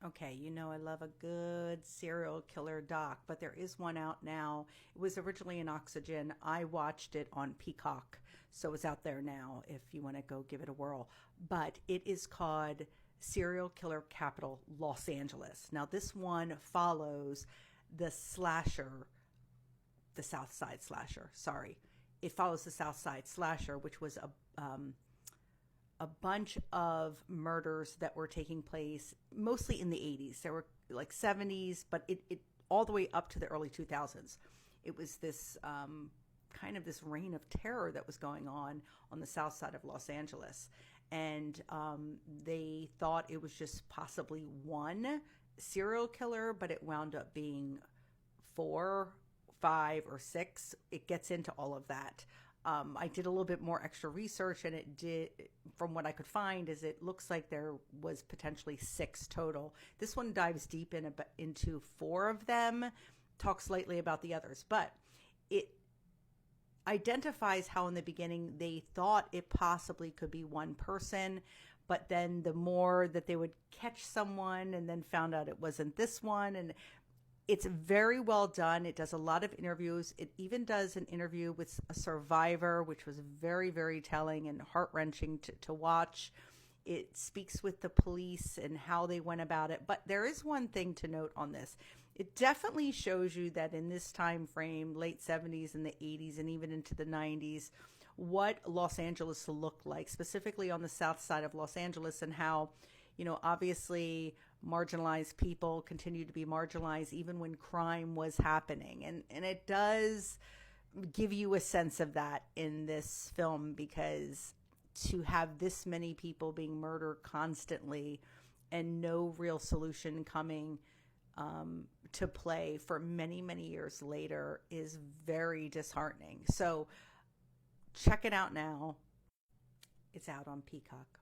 Okay, you know I love a good serial killer doc, but there is one out now. It was originally in Oxygen. I watched it on Peacock, so it's out there now if you want to go give it a whirl. But it is called Serial Killer Capital Los Angeles. Now, this one follows the slasher, the Southside Slasher, sorry. It follows the Southside Slasher, which was a bunch of murders that were taking place mostly in the 80s. There were like 70s, but it all the way up to the early 2000s. It was this kind of this reign of terror that was going on the south side of Los Angeles. And they thought it was just possibly one serial killer, but it wound up being four, five, or six. It gets into all of that. I did a little bit more extra research, and it did, from what I could find, is it looks like there was potentially six total. This one dives deep into four of them, talks slightly about the others, but it identifies how in the beginning they thought it possibly could be one person, but then the more that they would catch someone and then found out it wasn't this one, and it's very well done. It does a lot of interviews. It even does an interview with a survivor, which was very, very telling and heart-wrenching to watch. It speaks with the police and how they went about it. But there is one thing to note on this. It definitely shows you that in this time frame, late 70s and the 80s and even into the 90s, what Los Angeles looked like, specifically on the south side of Los Angeles, and how, obviously marginalized people continue to be marginalized even when crime was happening. And it does give you a sense of that in this film, because to have this many people being murdered constantly and no real solution coming to play for many, many years later is very disheartening. So check it out now. It's out on Peacock.